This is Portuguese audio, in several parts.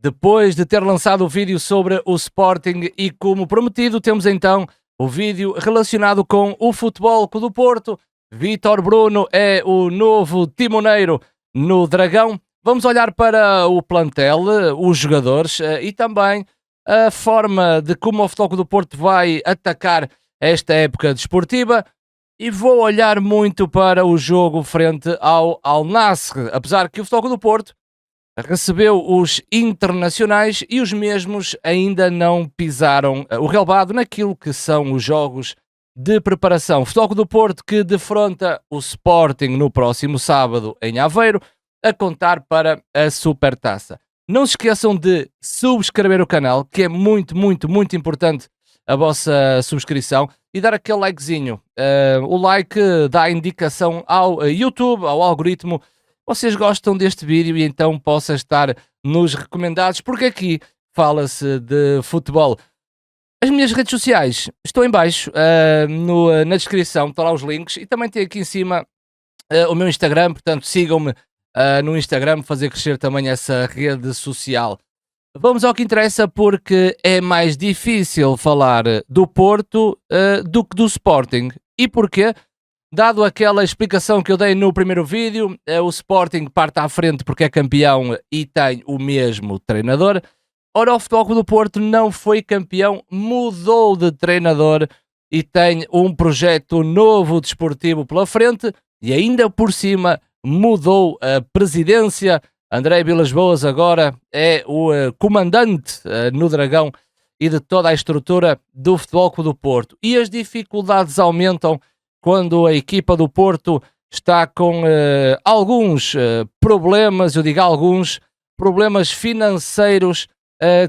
Depois de ter lançado o vídeo sobre o Sporting e como prometido, temos então o vídeo relacionado com o Futebol Clube do Porto. Vítor Bruno é o novo timoneiro no Dragão. Vamos olhar para o plantel, os jogadores e também a forma de como o Futebol Clube do Porto vai atacar esta época desportiva. E vou olhar muito para o jogo frente ao Al Nassr, apesar que o Futebol Clube do Porto recebeu os internacionais e os mesmos ainda não pisaram o relvado naquilo que são os jogos de preparação. Futebol Clube do Porto que defronta o Sporting no próximo sábado em Aveiro, a contar para a Supertaça. Não se esqueçam de subscrever o canal, que é muito, muito, muito importante a vossa subscrição, e dar aquele likezinho. O like dá indicação ao YouTube, ao algoritmo. Vocês gostam deste vídeo e então possa estar nos recomendados, porque aqui fala-se de futebol. As minhas redes sociais estão em baixo, na descrição, estão lá os links, e também tem aqui em cima o meu Instagram, portanto sigam-me no Instagram, fazer crescer também essa rede social. Vamos ao que interessa, porque é mais difícil falar do Porto do que do Sporting. E porquê? Dado aquela explicação que eu dei no primeiro vídeo, o Sporting parte à frente porque é campeão e tem o mesmo treinador. Ora, o Futebol Clube do Porto não foi campeão, mudou de treinador e tem um projeto novo desportivo pela frente e ainda por cima mudou a presidência. André Vilas-Boas agora é o comandante no Dragão e de toda a estrutura do Futebol Clube do Porto. E as dificuldades aumentam quando a equipa do Porto está com alguns problemas, eu digo alguns, problemas financeiros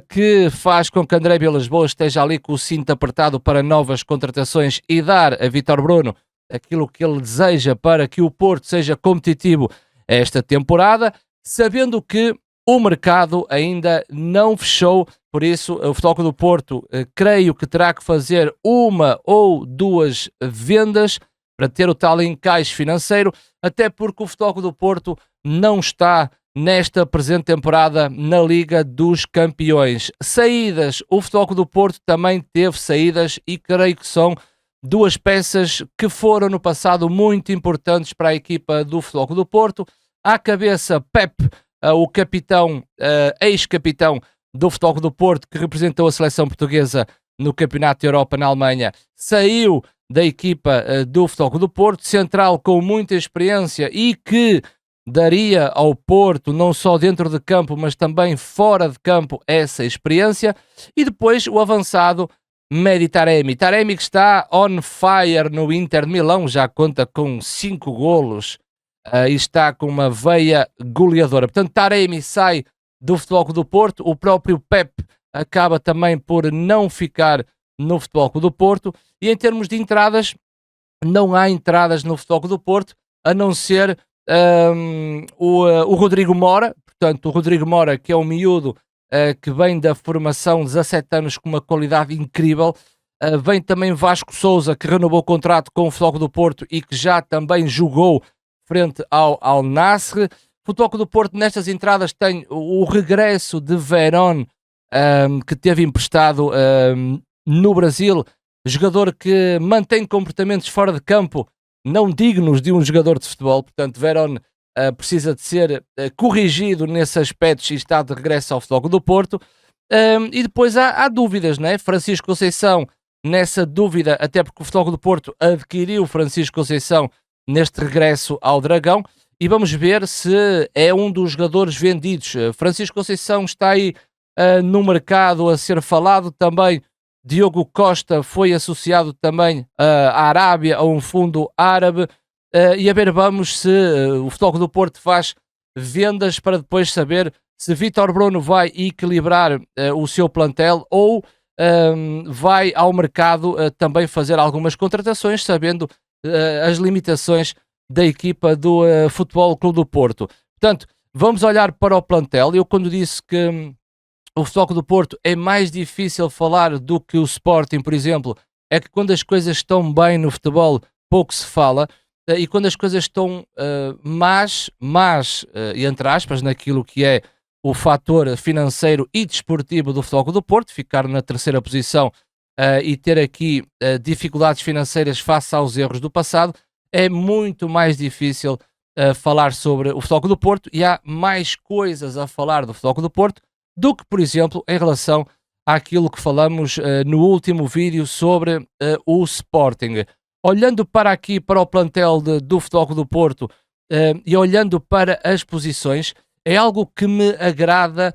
que faz com que André Vilas-Boas esteja ali com o cinto apertado para novas contratações e dar a Vítor Bruno aquilo que ele deseja para que o Porto seja competitivo esta temporada, sabendo que o mercado ainda não fechou. Por isso o Futebol Clube do Porto creio que terá que fazer uma ou duas vendas para ter o tal encaixe financeiro, até porque o Futebol Clube do Porto não está nesta presente temporada na Liga dos Campeões. Saídas, o Futebol Clube do Porto também teve saídas e creio que são duas peças que foram no passado muito importantes para a equipa do Futebol Clube do Porto. À cabeça, Pep, o capitão, ex-capitão do Futebol Clube do Porto, que representou a seleção portuguesa no Campeonato da Europa na Alemanha, saiu da equipa do Futebol Clube do Porto, central com muita experiência e que daria ao Porto, não só dentro de campo, mas também fora de campo, essa experiência. E depois o avançado Mehdi Taremi. Taremi que está on fire no Inter de Milão, já conta com 5 golos e está com uma veia goleadora. Portanto, Taremi sai do Futebol Clube do Porto, o próprio Pep acaba também por não ficar no Futebol Clube do Porto, e em termos de entradas, não há entradas no Futebol Clube do Porto, a não ser o Rodrigo Mora. Portanto, o Rodrigo Mora, que é um miúdo que vem da formação, 17 anos, com uma qualidade incrível. Vem também Vasco Souza, que renovou o contrato com o Futebol Clube do Porto e que já também jogou frente ao Al Nassr. O Futebol Clube do Porto nestas entradas tem o regresso de Verón, que teve emprestado no Brasil, jogador que mantém comportamentos fora de campo não dignos de um jogador de futebol. Portanto, Verón precisa de ser corrigido nesse aspecto e está de regresso ao Futebol Clube do Porto. E depois há dúvidas, não é? Francisco Conceição, nessa dúvida, até porque o Futebol Clube do Porto adquiriu Francisco Conceição neste regresso ao Dragão, e vamos ver se é um dos jogadores vendidos. Francisco Conceição está aí no mercado a ser falado também. Diogo Costa foi associado também à Arábia, a um fundo árabe, e a ver, vamos se o Futebol Clube do Porto faz vendas para depois saber se Vítor Bruno vai equilibrar o seu plantel ou vai ao mercado também fazer algumas contratações, sabendo as limitações da equipa do Futebol Clube do Porto. Portanto, vamos olhar para o plantel. Eu, quando disse que o Futebol Clube do Porto é mais difícil falar do que o Sporting, por exemplo, é que quando as coisas estão bem no futebol, pouco se fala, e quando as coisas estão más, entre aspas, naquilo que é o fator financeiro e desportivo do Futebol Clube do Porto, ficar na terceira posição e ter aqui dificuldades financeiras face aos erros do passado, é muito mais difícil falar sobre o Futebol Clube do Porto, e há mais coisas a falar do Futebol Clube do Porto do que, por exemplo, em relação àquilo que falamos no último vídeo sobre o Sporting. Olhando para aqui, para o plantel do Futebol Clube do Porto, e olhando para as posições, é algo que me agrada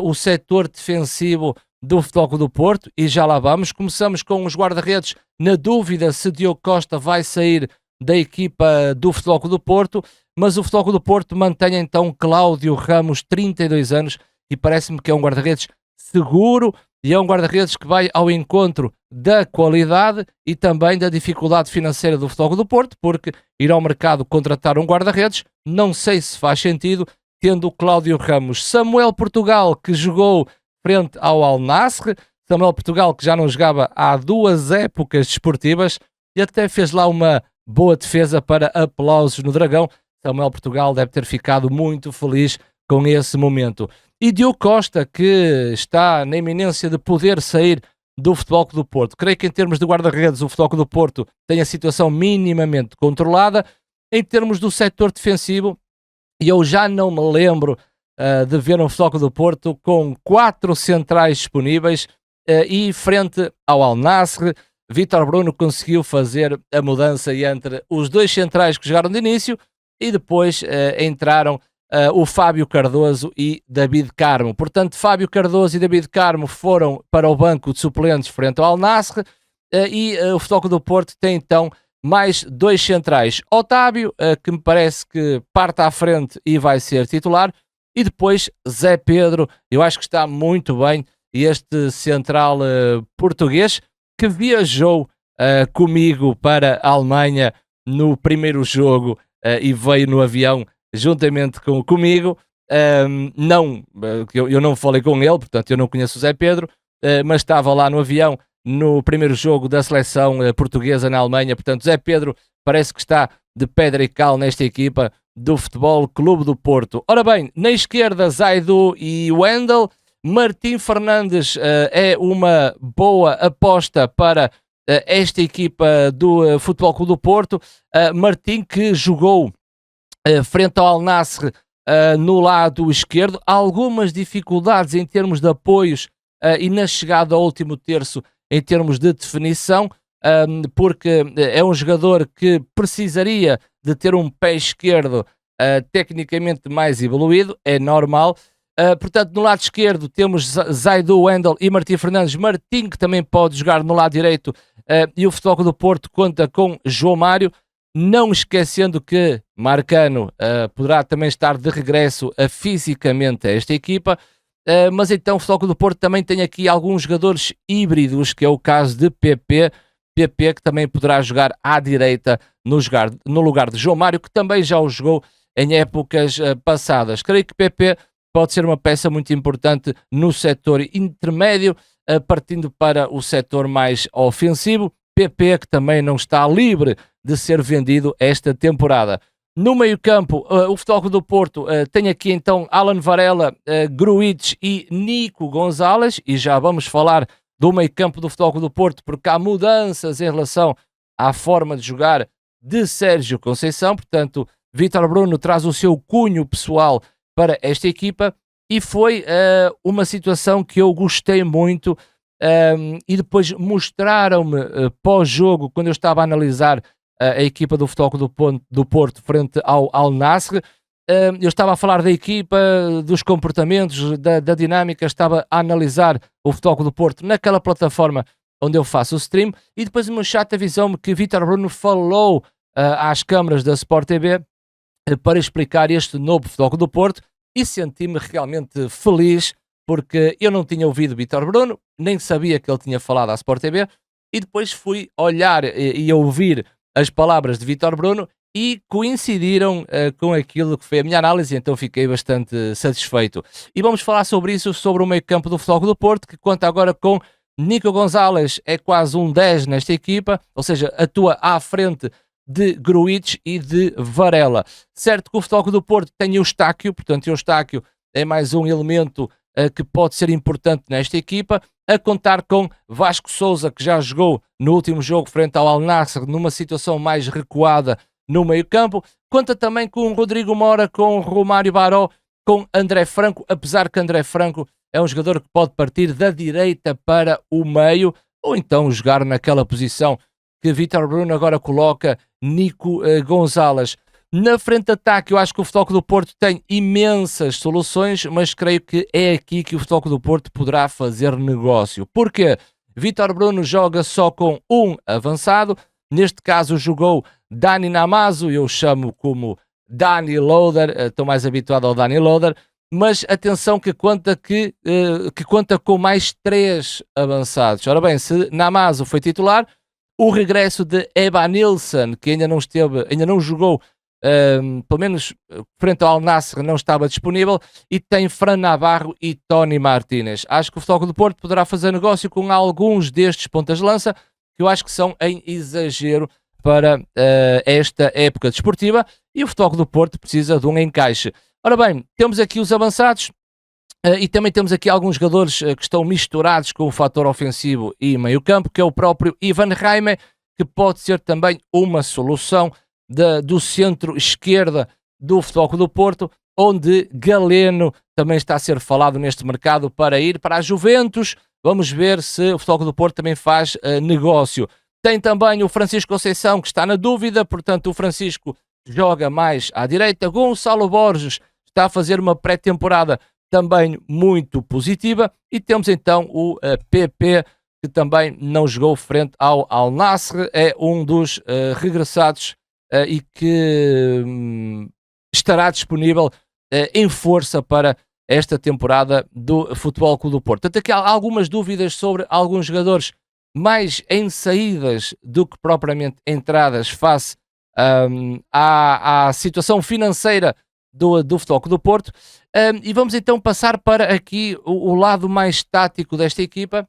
o setor defensivo do Futebol Clube do Porto, e já lá vamos. Começamos com os guarda-redes, na dúvida se Diogo Costa vai sair da equipa do Futebol Clube do Porto, mas o Futebol Clube do Porto mantém então Cláudio Ramos, 32 anos, e parece-me que é um guarda-redes seguro, e é um guarda-redes que vai ao encontro da qualidade e também da dificuldade financeira do Futebol Clube do Porto, porque ir ao mercado contratar um guarda-redes, não sei se faz sentido, tendo o Cláudio Ramos. Samuel Portugal, que jogou frente ao Al Nassr, Samuel Portugal que já não jogava há 2 épocas desportivas, e até fez lá uma boa defesa para aplausos no Dragão. Samuel Portugal deve ter ficado muito feliz com esse momento. E Diogo Costa, que está na iminência de poder sair do Futebol Clube do Porto. Creio que em termos de guarda-redes o Futebol Clube do Porto tem a situação minimamente controlada. Em termos do setor defensivo, e eu já não me lembro de ver um Futebol Clube do Porto com 4 centrais disponíveis e frente ao Al Nassr, Vítor Bruno conseguiu fazer a mudança entre os 2 centrais que jogaram de início e depois entraram o Fábio Cardoso e David Carmo. Portanto, Fábio Cardoso e David Carmo foram para o banco de suplentes frente ao Al Nassr e o Futebol Clube do Porto tem então mais 2 centrais. Otávio, que me parece que parte à frente e vai ser titular, e depois Zé Pedro, eu acho que está muito bem, este central português que viajou comigo para a Alemanha no primeiro jogo e veio no avião juntamente comigo. Eu não falei com ele, portanto eu não conheço o Zé Pedro, mas estava lá no avião no primeiro jogo da seleção portuguesa na Alemanha. Portanto, Zé Pedro parece que está de pedra e cal nesta equipa do Futebol Clube do Porto. Ora bem, na esquerda Zaidu e Wendel. Martim Fernandes é uma boa aposta para esta equipa do Futebol Clube do Porto. Martim, que jogou frente ao Al Nassr no lado esquerdo, algumas dificuldades em termos de apoios e na chegada ao último terço em termos de definição, porque é um jogador que precisaria de ter um pé esquerdo tecnicamente mais evoluído, é normal. Portanto, no lado esquerdo temos Zaidu, Wendel e Martim Fernandes. Martim, que também pode jogar no lado direito, e o Futebol Clube do Porto conta com João Mário, não esquecendo que Marcano poderá também estar de regresso fisicamente a esta equipa. Mas então o Futebol Clube do Porto também tem aqui alguns jogadores híbridos, que é o caso de PP, que também poderá jogar à direita no lugar de João Mário, que também já o jogou em épocas passadas. Creio que PP pode ser uma peça muito importante no setor intermédio, partindo para o setor mais ofensivo. PP, que também não está livre de ser vendido esta temporada. No meio-campo, o Futebol Clube do Porto tem aqui então Alan Varela, Gruitch e Nico Gonzalez, e já vamos falar do meio-campo do Futebol Clube do Porto, porque há mudanças em relação à forma de jogar de Sérgio Conceição. Portanto, Vítor Bruno traz o seu cunho pessoal para esta equipa, e foi uma situação que eu gostei muito, e depois mostraram-me pós-jogo, quando eu estava a analisar a equipa do Futebol Clube do Porto frente ao Al Nassr. Eu estava a falar da equipa, dos comportamentos, da dinâmica, estava a analisar o Futebol Clube do Porto naquela plataforma onde eu faço o stream, e depois o meu chat avisou-me que Vítor Bruno falou às câmaras da Sport TV para explicar este novo Futebol Clube do Porto, e senti-me realmente feliz, porque eu não tinha ouvido Vítor Bruno, nem sabia que ele tinha falado à Sport TV, e depois fui olhar e ouvir as palavras de Vítor Bruno e coincidiram com aquilo que foi a minha análise, então fiquei bastante satisfeito. E vamos falar sobre isso, sobre o meio-campo do Futebol Clube do Porto, que conta agora com Nico Gonzalez, é quase um 10 nesta equipa, ou seja, atua à frente de Gruitch e de Varela. Certo que o Futebol Clube do Porto tem Eustáquio, portanto Eustáquio é mais um elemento que pode ser importante nesta equipa, a contar com Vasco Sousa, que já jogou no último jogo frente ao Al Nassr, numa situação mais recuada no meio-campo. Conta também com Rodrigo Mora, com Romário Baró, com André Franco, apesar que André Franco é um jogador que pode partir da direita para o meio, ou então jogar naquela posição que Vítor Bruno agora coloca Nico Gonzalez. Na frente de ataque, eu acho que o Futebol Clube do Porto tem imensas soluções, mas creio que é aqui que o Futebol Clube do Porto poderá fazer negócio. Porque Vítor Bruno joga só com um avançado, neste caso jogou Dani Namazo, eu chamo como Dani Loader, estou mais habituado ao Dani Loader, mas atenção que conta com mais 3 avançados. Ora bem, se Namazo foi titular, o regresso de Evanilson, que ainda não jogou, pelo menos frente ao Al Nassr não estava disponível, e tem Fran Navarro e Tony Martínez. Acho que o Futebol Clube do Porto poderá fazer negócio com alguns destes pontas de lança, que eu acho que são em exagero para esta época desportiva, e o Futebol Clube do Porto precisa de um encaixe. Ora bem, temos aqui os avançados, e também temos aqui alguns jogadores que estão misturados com o fator ofensivo e meio-campo, que é o próprio Ivan Jaime, que pode ser também uma solução do centro-esquerda do Futebol Clube do Porto, onde Galeno também está a ser falado neste mercado para ir para a Juventus. Vamos ver se o Futebol Clube do Porto também faz negócio. Tem também o Francisco Conceição, que está na dúvida, portanto o Francisco joga mais à direita. Gonçalo Borges está a fazer uma pré-temporada também muito positiva, e temos então o PP, que também não jogou frente ao Al Nassr, é um dos regressados e que estará disponível em força para esta temporada do Futebol Clube do Porto. Portanto, aqui há algumas dúvidas sobre alguns jogadores mais em saídas do que propriamente entradas face à situação financeira do Futebol Clube do Porto. E vamos então passar para aqui o lado mais tático desta equipa,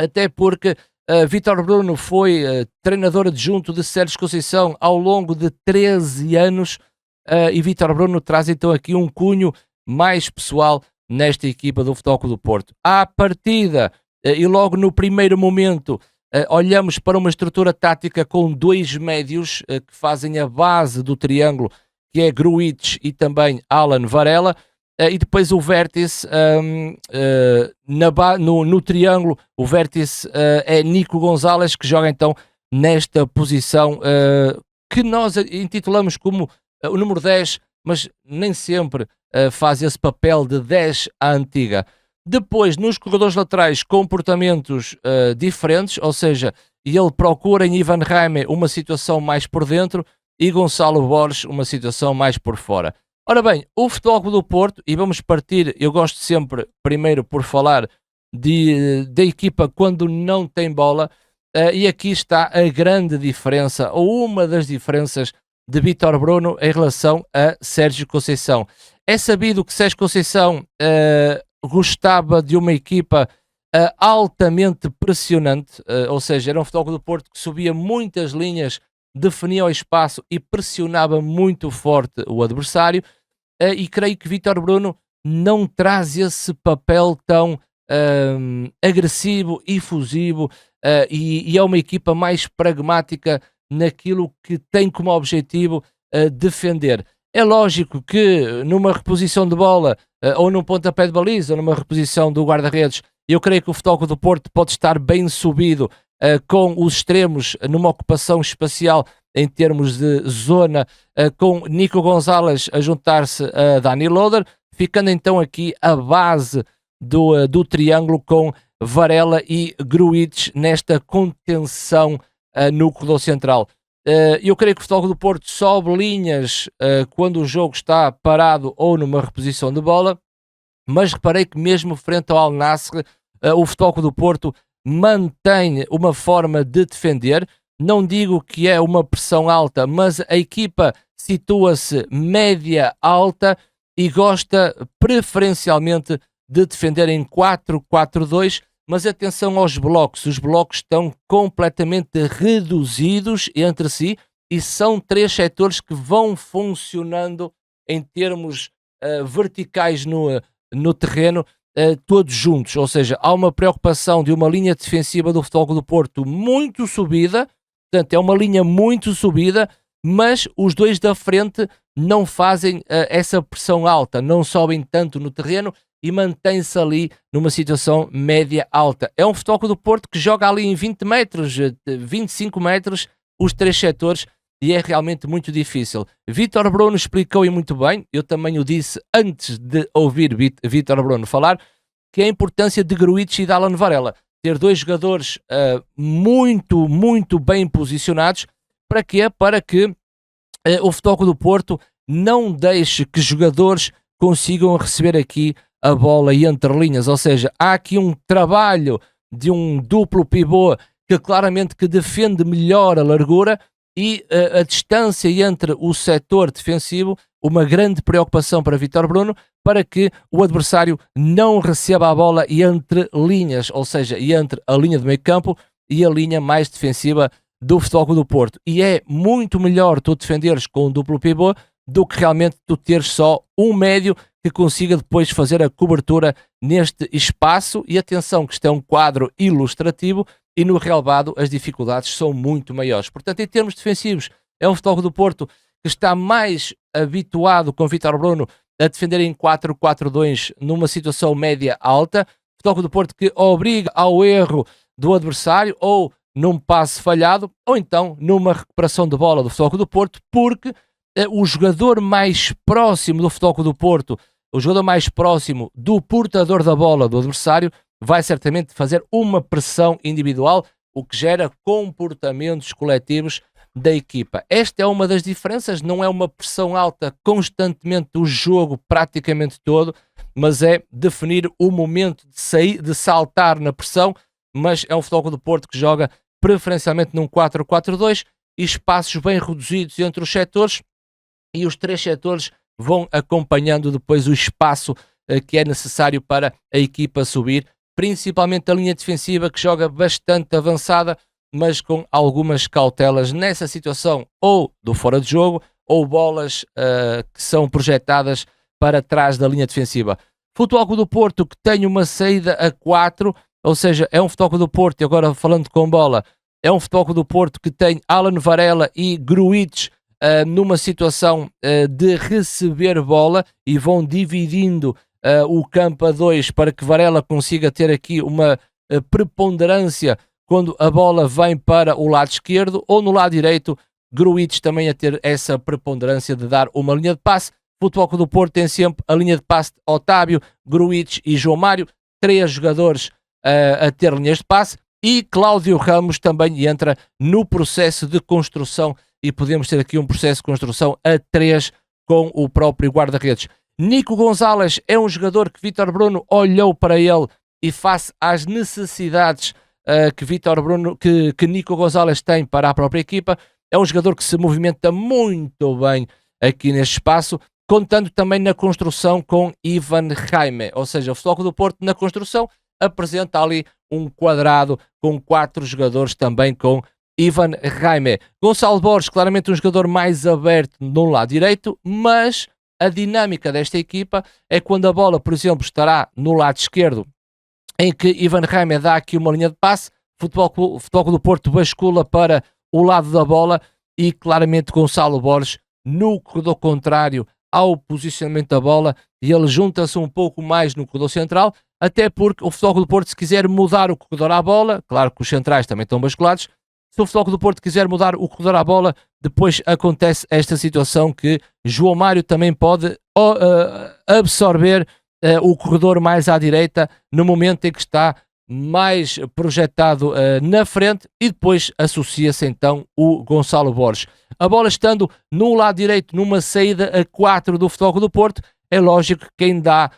até porque Vítor Bruno foi treinador adjunto de Sérgio Conceição ao longo de 13 anos, e Vítor Bruno traz então aqui um cunho mais pessoal nesta equipa do Futebol Clube do Porto. À partida, e logo no primeiro momento, olhamos para uma estrutura tática com 2 médios que fazem a base do triângulo, que é Gruitch e também Alan Varela, e depois o vértice no triângulo, o vértice é Nico Gonzalez, que joga então nesta posição que nós intitulamos como o número 10, mas nem sempre faz esse papel de 10 à antiga. Depois, nos corredores laterais, comportamentos diferentes, ou seja, ele procura em Ivan Jaime uma situação mais por dentro e Gonçalo Borges uma situação mais por fora. Ora bem, o Futebol Clube do Porto, e vamos partir, eu gosto sempre primeiro por falar da equipa quando não tem bola, e aqui está a grande diferença, ou uma das diferenças de Vítor Bruno em relação a Sérgio Conceição. É sabido que Sérgio Conceição gostava de uma equipa altamente pressionante, ou seja, era um Futebol Clube do Porto que subia muitas linhas, definia o espaço e pressionava muito forte o adversário, e creio que Vítor Bruno não traz esse papel tão agressivo e efusivo, e é uma equipa mais pragmática naquilo que tem como objetivo defender. É lógico que numa reposição de bola, ou num pontapé de baliza, ou numa reposição do guarda-redes, eu creio que o Futebol Clube do Porto pode estar bem subido com os extremos numa ocupação espacial em termos de zona, com Nico Gonzalez a juntar-se a Dani Loader, ficando então aqui a base do triângulo com Varela e Gruitch nesta contenção no corredor central. Eu creio que o Futebol Clube do Porto sobe linhas quando o jogo está parado ou numa reposição de bola, mas reparei que mesmo frente ao Al Nassr, o Futebol Clube do Porto mantém uma forma de defender. Não digo que é uma pressão alta, mas a equipa situa-se média-alta e gosta preferencialmente de defender em 4-4-2, mas atenção aos blocos. Os blocos estão completamente reduzidos entre si e são 3 setores que vão funcionando em termos verticais no terreno, todos juntos, ou seja, há uma preocupação de uma linha defensiva do Futebol Clube do Porto muito subida, portanto é uma linha muito subida, mas os dois da frente não fazem essa pressão alta, não sobem tanto no terreno e mantém-se ali numa situação média-alta. É um Futebol Clube do Porto que joga ali em 20 metros, 25 metros, os três setores, e é realmente muito difícil. Vítor Bruno explicou e muito bem, eu também o disse antes de ouvir Vítor Bruno falar, que é a importância de Gruitch e de Alan Varela. Ter dois jogadores muito, muito bem posicionados. Para quê? Para que o Futebol Clube do Porto não deixe que jogadores consigam receber aqui a bola e entre linhas. Ou seja, há aqui um trabalho de um duplo pivô que claramente que defende melhor a largura e a distância entre o setor defensivo, uma grande preocupação para Vítor Bruno, para que o adversário não receba a bola entre linhas, ou seja, entre a linha de meio campo e a linha mais defensiva do Futebol Clube do Porto. E é muito melhor tu defenderes com um duplo pivô do que realmente tu teres só um médio que consiga depois fazer a cobertura neste espaço. E atenção que isto é um quadro ilustrativo e no relevado as dificuldades são muito maiores. Portanto, em termos defensivos, é um Futebol Clube do Porto que está mais habituado com Vítor Bruno a defender em 4-4-2 numa situação média-alta. Futebol Clube do Porto que obriga ao erro do adversário ou num passe falhado ou então numa recuperação de bola do Futebol Clube do Porto, porque o jogador mais próximo do Futebol Clube do Porto, o jogador mais próximo do portador da bola do adversário, vai certamente fazer uma pressão individual, o que gera comportamentos coletivos da equipa. Esta é uma das diferenças, não é uma pressão alta constantemente do jogo praticamente todo, mas é definir o momento de sair, de saltar na pressão, mas é um Futebol Clube do Porto que joga preferencialmente num 4-4-2 e espaços bem reduzidos entre os setores, e os três setores vão acompanhando depois o espaço que é necessário para a equipa subir, principalmente a linha defensiva que joga bastante avançada, mas com algumas cautelas nessa situação ou do fora de jogo ou bolas que são projetadas para trás da linha defensiva. Futebol Clube do Porto que tem uma saída a 4, ou seja, é um Futebol Clube do Porto, e agora falando com bola, é um Futebol Clube do Porto que tem Alan Varela e Gruitch numa situação de receber bola e vão dividindo o campo a 2 para que Varela consiga ter aqui uma preponderância quando a bola vem para o lado esquerdo, ou no lado direito, Gruitch também a ter essa preponderância de dar uma linha de passe. Futebol Clube do Porto tem sempre a linha de passe de Otávio, Gruitch e João Mário, 3 jogadores a ter linhas de passe, e Cláudio Ramos também entra no processo de construção, e podemos ter aqui um processo de construção a 3 com o próprio guarda-redes. Nico Gonzalez é um jogador que Vítor Bruno olhou para ele e face às necessidades que Nico Gonzalez tem para a própria equipa, é um jogador que se movimenta muito bem aqui neste espaço, contando também na construção com Ivan Jaime, ou seja, o Futebol Clube do Porto na construção apresenta ali um quadrado com 4 jogadores também com Ivan Jaime. Gonçalo Borges, claramente um jogador mais aberto no lado direito, mas a dinâmica desta equipa é quando a bola, por exemplo, estará no lado esquerdo, em que Ivan Jaime dá aqui uma linha de passe, Futebol Clube do Porto bascula para o lado da bola e claramente Gonçalo Borges no corredor contrário ao posicionamento da bola, e ele junta-se um pouco mais no corredor central, até porque o Futebol Clube do Porto, se quiser mudar o corredor à bola, claro que os centrais também estão basculados, se o Futebol Clube do Porto quiser mudar o corredor à bola, depois acontece esta situação que João Mário também pode absorver o corredor mais à direita no momento em que está mais projetado na frente, e depois associa-se então o Gonçalo Borges. A bola estando no lado direito, numa saída a 4 do Futebol Clube do Porto, é lógico que quem dá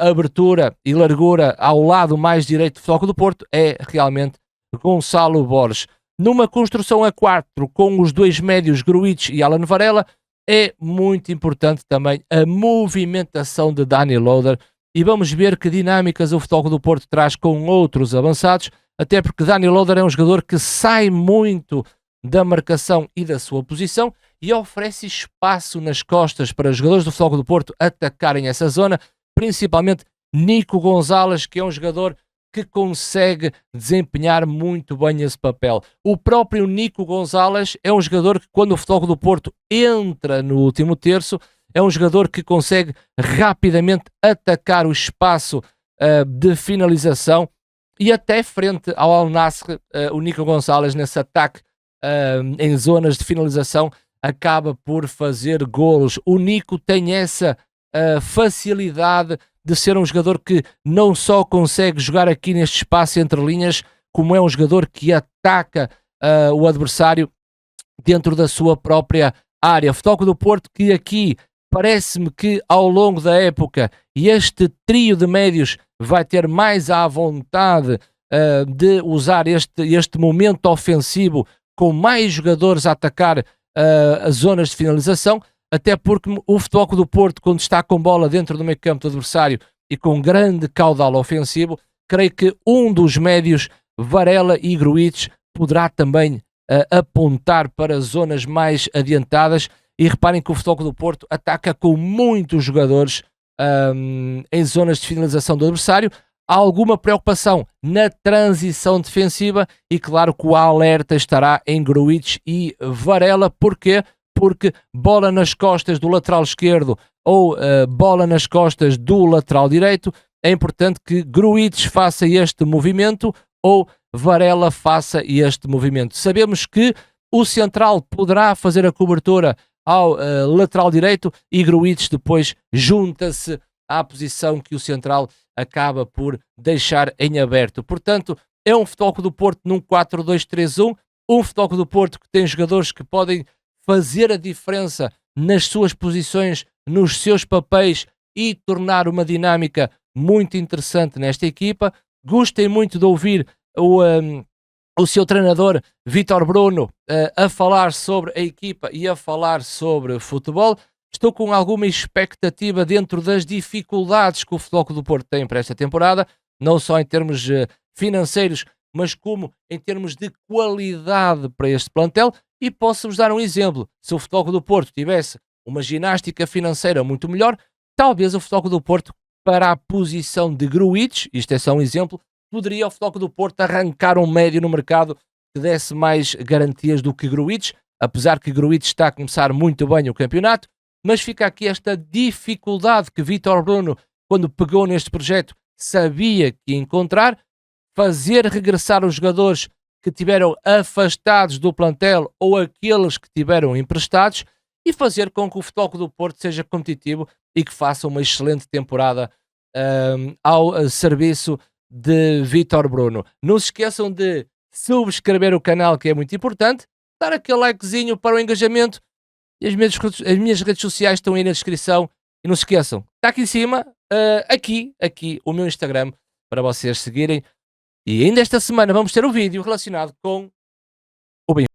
abertura e largura ao lado mais direito do Futebol Clube do Porto é realmente Gonçalo Borges. Numa construção a 4 com os dois médios Gruitch e Alan Varela, é muito importante também a movimentação de Dani Loader, e vamos ver que dinâmicas o Futebol Clube do Porto traz com outros avançados, até porque Dani Loader é um jogador que sai muito da marcação e da sua posição, e oferece espaço nas costas para os jogadores do Futebol Clube do Porto atacarem essa zona, principalmente Nico Gonzalez, que é um jogador que consegue desempenhar muito bem esse papel. O próprio Nico Gonzalez é um jogador que, quando o Futebol Clube do Porto entra no último terço, é um jogador que consegue rapidamente atacar o espaço de finalização, e até frente ao Al Nassr, o Nico Gonzalez nesse ataque em zonas de finalização acaba por fazer golos. O Nico tem essa facilidade de ser um jogador que não só consegue jogar aqui neste espaço entre linhas, como é um jogador que ataca o adversário dentro da sua própria área. Futebol Clube do Porto, que aqui parece-me que ao longo da época este trio de médios vai ter mais à vontade de usar este momento ofensivo com mais jogadores a atacar as zonas de finalização, até porque o Futebol Clube do Porto, quando está com bola dentro do meio campo do adversário e com grande caudal ofensivo, creio que um dos médios, Varela e Gruitch, poderá também apontar para zonas mais adiantadas. E reparem que o Futebol Clube do Porto ataca com muitos jogadores em zonas de finalização do adversário. Há alguma preocupação na transição defensiva e claro que o alerta estará em Gruitch e Varela. Porquê? Porque bola nas costas do lateral esquerdo ou bola nas costas do lateral direito, é importante que Gruitch faça este movimento ou Varela faça este movimento. Sabemos que o central poderá fazer a cobertura ao lateral direito e Gruitch depois junta-se à posição que o central acaba por deixar em aberto. Portanto, é um Futebol Clube do Porto num 4-2-3-1, um Futebol Clube do Porto que tem jogadores que podem fazer a diferença nas suas posições, nos seus papéis e tornar uma dinâmica muito interessante nesta equipa. Gostei muito de ouvir o seu treinador Vítor Bruno a falar sobre a equipa e a falar sobre futebol. Estou com alguma expectativa dentro das dificuldades que o Futebol Clube do Porto tem para esta temporada, não só em termos financeiros, mas como em termos de qualidade para este plantel. E posso-vos dar um exemplo: se o Futebol Clube do Porto tivesse uma ginástica financeira muito melhor, talvez o Futebol Clube do Porto, para a posição de Gruitch, isto é só um exemplo, poderia o Futebol Clube do Porto arrancar um médio no mercado que desse mais garantias do que Gruitch, apesar que Gruitch está a começar muito bem o campeonato. Mas fica aqui esta dificuldade que Vítor Bruno, quando pegou neste projeto, sabia que ia encontrar: fazer regressar os jogadores que tiveram afastados do plantel ou aqueles que tiveram emprestados e fazer com que o Futebol Clube do Porto seja competitivo e que faça uma excelente temporada ao serviço de Vítor Bruno. Não se esqueçam de subscrever o canal, que é muito importante, dar aquele likezinho para o engajamento. E as minhas redes sociais estão aí na descrição. E não se esqueçam, está aqui em cima, aqui o meu Instagram, para vocês seguirem. E ainda esta semana vamos ter um vídeo relacionado com